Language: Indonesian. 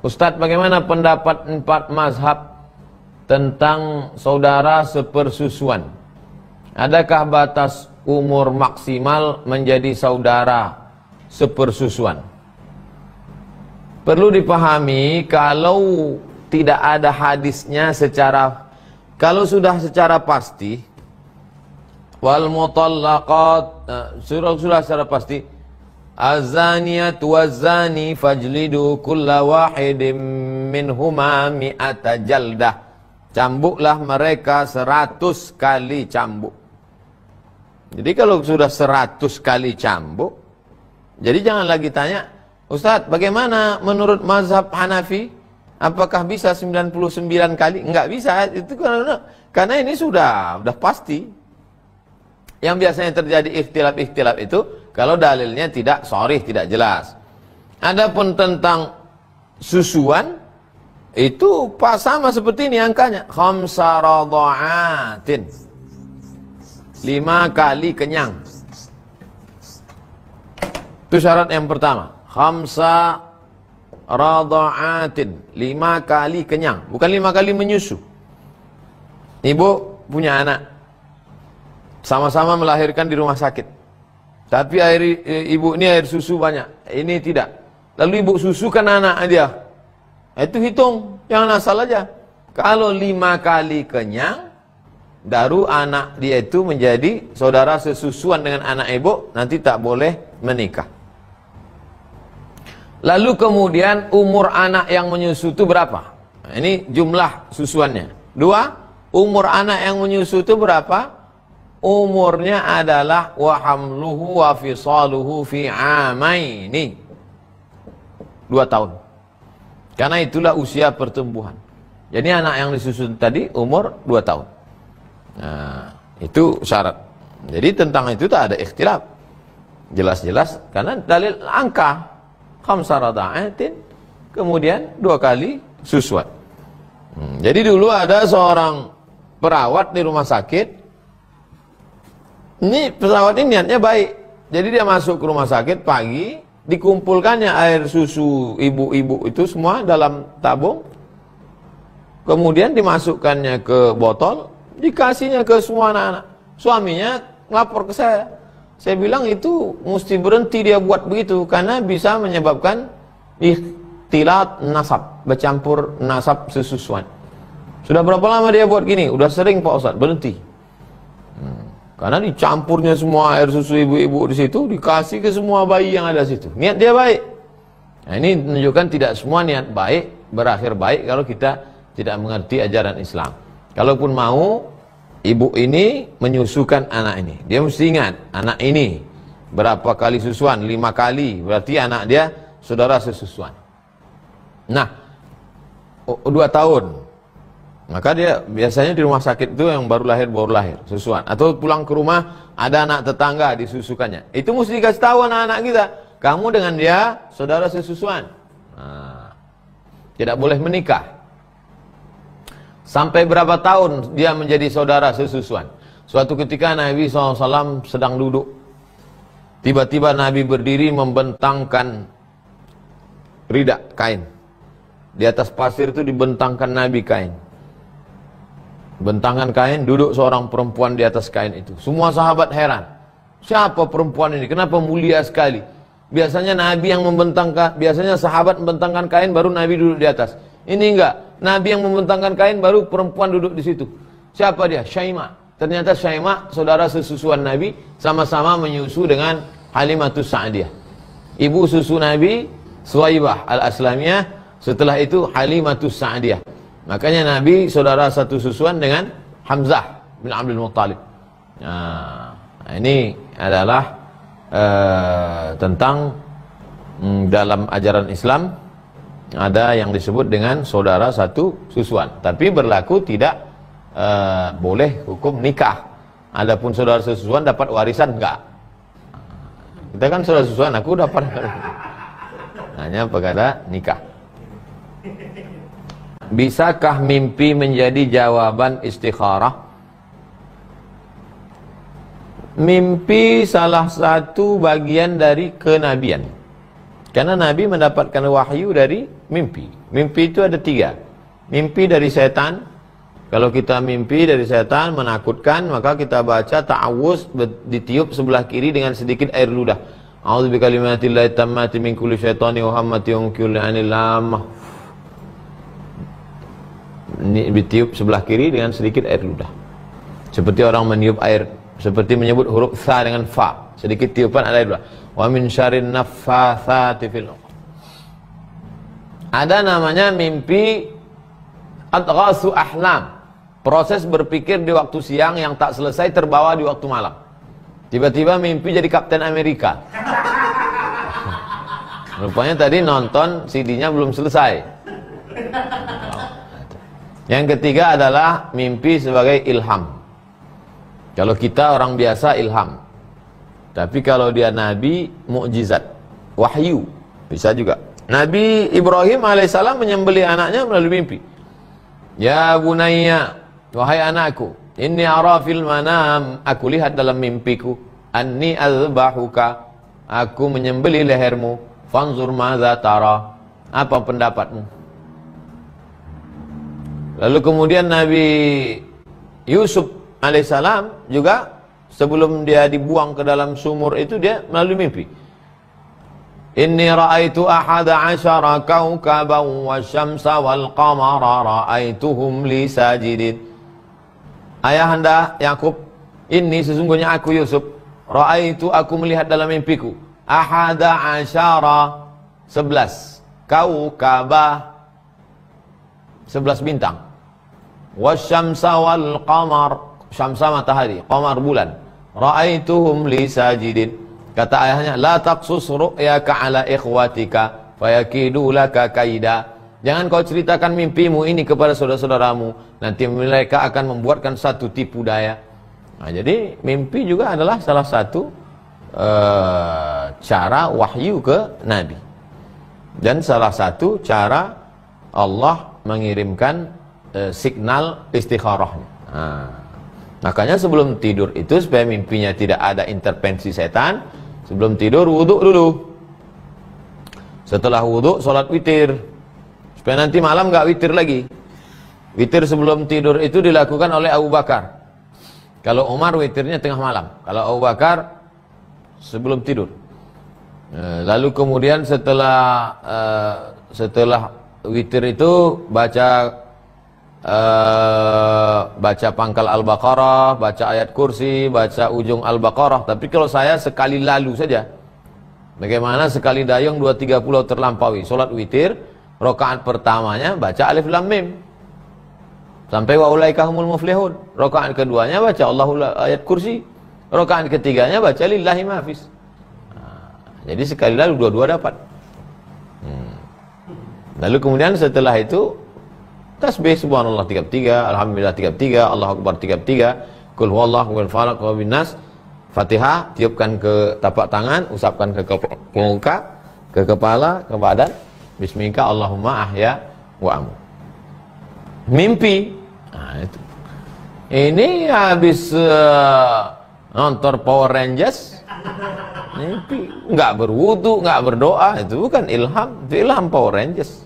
Ustadz, bagaimana pendapat 4 mazhab tentang saudara sepersusuan? Adakah batas umur maksimal menjadi saudara sepersusuan? Perlu dipahami, kalau tidak ada hadisnya kalau sudah secara pasti, wal mutallaqat, sudah secara pasti, azaniyat wazani fajlidu kulla wahidin minhuma mi'ata jaldah, cambuklah mereka 100 kali cambuk. Jadi kalau sudah 100 kali cambuk, jadi jangan lagi tanya, Ustadz, bagaimana menurut mazhab Hanafi? Apakah bisa 99 kali? Enggak bisa. Itu karena ini sudah pasti. Yang biasanya terjadi ikhtilaf-ikhtilaf itu kalau dalilnya tidak sharih, tidak jelas. Adapun tentang susuan itu sama seperti ini angkanya. 5 radha'atin. 5 kali kenyang. Itu syarat yang pertama. 5 radha'atin, 5 kali kenyang, bukan 5 kali menyusu. Ibu punya anak, sama-sama melahirkan di rumah sakit, tapi ibu ini air susu banyak, ini tidak. Lalu ibu susukan anak dia, itu hitung, jangan asal aja. Kalau 5 kali kenyang, baru anak dia itu menjadi saudara sesusuan dengan anak ibu, nanti tak boleh menikah. Lalu kemudian umur anak yang menyusu itu berapa? Nah, ini jumlah susuannya. 2, umur anak yang menyusu itu berapa? Umurnya adalah wa hamluhu wa fisaluhu fi amaini. 2 tahun. Karena itulah usia pertumbuhan. Jadi anak yang disusu tadi umur 2 tahun. Nah, itu syarat. Jadi tentang itu tak ada ikhtilaf. Jelas-jelas karena dalil angka. 5 radha'atin, kemudian 2 kali susuan. Jadi dulu ada seorang perawat di rumah sakit. Ini perawat ini niatnya baik. Jadi dia masuk ke rumah sakit pagi, dikumpulkannya air susu ibu-ibu itu semua dalam tabung. Kemudian dimasukkannya ke botol, dikasihnya ke semua anak-anak. Suaminya ngelapor ke saya. Saya bilang itu mesti berhenti dia buat begitu karena bisa menyebabkan ikhtilat nasab, bercampur nasab sesusuan. Sudah berapa lama dia buat gini? Udah sering Pak Ustadz, berhenti. Karena dicampurnya semua air susu ibu-ibu di situ, dikasih ke semua bayi yang ada di situ. Niat dia baik. Nah, ini menunjukkan tidak semua niat baik berakhir baik kalau kita tidak mengerti ajaran Islam. Kalaupun mau ibu ini menyusukan anak ini, dia mesti ingat anak ini berapa kali susuan, 5 kali, berarti anak dia saudara sesusuan. Nah, 2 tahun, maka dia biasanya di rumah sakit itu yang baru lahir susuan, atau pulang ke rumah ada anak tetangga disusukannya, itu mesti dikasih tahu anak-anak kita, kamu dengan dia saudara sesusuan. Nah, tidak boleh menikah. Sampai berapa tahun dia menjadi saudara sesusuan? Suatu ketika Nabi SAW sedang duduk. Tiba-tiba Nabi berdiri membentangkan ridak kain. Di atas pasir itu dibentangkan Nabi kain. Bentangan kain, duduk seorang perempuan di atas kain itu. Semua sahabat heran. Siapa perempuan ini? Kenapa mulia sekali? Biasanya Nabi yang membentangkan, biasanya sahabat membentangkan kain baru Nabi duduk di atas. Ini enggak, Nabi yang membentangkan kain baru perempuan duduk di situ. Siapa dia? Syaimah. Ternyata Syaimah saudara sesusuan Nabi, sama-sama menyusu dengan Halimatus Sa'diyah. Ibu susu Nabi Suwaibah Al-Aslamiyah, setelah itu Halimatus Sa'diyah. Makanya Nabi saudara satu susuan dengan Hamzah bin Abdul Muttalib. Nah, ini adalah tentang dalam ajaran Islam ada yang disebut dengan saudara satu susuan, tapi berlaku tidak boleh hukum nikah. Adapun saudara sesusuan dapat warisan enggak? Kita kan saudara sesusuan, aku dapat hanya perkara nikah. Bisakah mimpi menjadi jawaban istikharah? Mimpi salah satu bagian dari kenabian. Karena Nabi mendapatkan wahyu dari mimpi. Mimpi itu ada 3. Mimpi dari setan. Kalau kita mimpi dari setan menakutkan, maka kita baca ta'awuz, ditiup sebelah kiri dengan sedikit air ludah. A'udzu bikalimatillahi tammati min kulli syaitani wa hammati wa kulli 'ainil lamah. Ini ditiup sebelah kiri dengan sedikit air ludah. Seperti orang meniup air, seperti menyebut huruf tha dengan fa. Sedikit tiupan ada air ludah. Wa min syarrin naffatsati fil 'uqad. Ada namanya mimpi adghasu ahlam. Proses berpikir di waktu siang yang tak selesai terbawa di waktu malam. Tiba-tiba mimpi jadi Kapten Amerika. Rupanya tadi nonton CD-nya belum selesai. Yang ketiga adalah mimpi sebagai ilham. Kalau kita orang biasa ilham. Tapi kalau dia nabi, mukjizat, wahyu, bisa juga. Nabi Ibrahim alaihissalam menyembelih anaknya melalui mimpi. Ya bunayya, wahai anakku, inni ara fil manam, aku lihat dalam mimpiku, anni azbahuka, aku menyembelih lehermu, fanzur madza tara, apa pendapatmu? Lalu kemudian Nabi Yusuf alaihissalam juga sebelum dia dibuang ke dalam sumur itu dia melalui mimpi. Inni ra'aitu ahada asyara kawkaban wasyamsa wal qamara ra'aituhum li sajidin. Ayahanda Yakub, ini sesungguhnya aku Yusuf, ra'aitu, aku melihat dalam mimpiku, ahada asyara, 11, kawkabah, 11 bintang, wasyamsa wal qamar, syamsa matahari, qamar bulan, ra'aituhum li sajidin. Kata ayahnya, la taqsus ru'yaka ala ikhwatika fayakidu laka kaida. Jangan kau ceritakan mimpimu ini kepada saudara-saudaramu, nanti mereka akan membuatkan satu tipu daya. Nah, jadi mimpi juga adalah salah satu cara wahyu ke Nabi, dan salah satu cara Allah mengirimkan signal istikharahnya. Nah, makanya sebelum tidur itu, supaya mimpinya tidak ada intervensi setan, sebelum tidur wudhu dulu. Setelah wudhu sholat witir, supaya nanti malam nggak witir lagi. Witir sebelum tidur itu dilakukan oleh Abu Bakar. Kalau Umar witirnya tengah malam, kalau Abu Bakar sebelum tidur. Lalu kemudian setelah witir itu baca pangkal Al-Baqarah, baca ayat kursi, baca ujung Al-Baqarah. Tapi kalau saya sekali lalu saja. Bagaimana sekali dayung 2-3 pulau terlampaui. Sholat witir, rakaat pertamanya baca Alif Lam Mim sampai wa ulaika humul muflihun. Rakaat keduanya baca Allahul ayat kursi. Rakaat ketiganya baca lillahi mafis. Jadi sekali lalu dua-dua dapat. Lalu kemudian setelah itu tasbih subhanallah 33, alhamdulillah 33, Allahu akbar 33, qul huwallahu wal falaq wa bin nas. Fatihah tiupkan ke tapak tangan, usapkan ke muka, ke kepala, ke badan. Bismika Allahumma ahya wa amut. Mimpi. Nah, itu. Ini habis nonton Power Rangers. Mimpi, enggak berwudu, enggak berdoa, itu bukan ilham, itu ilham Power Rangers.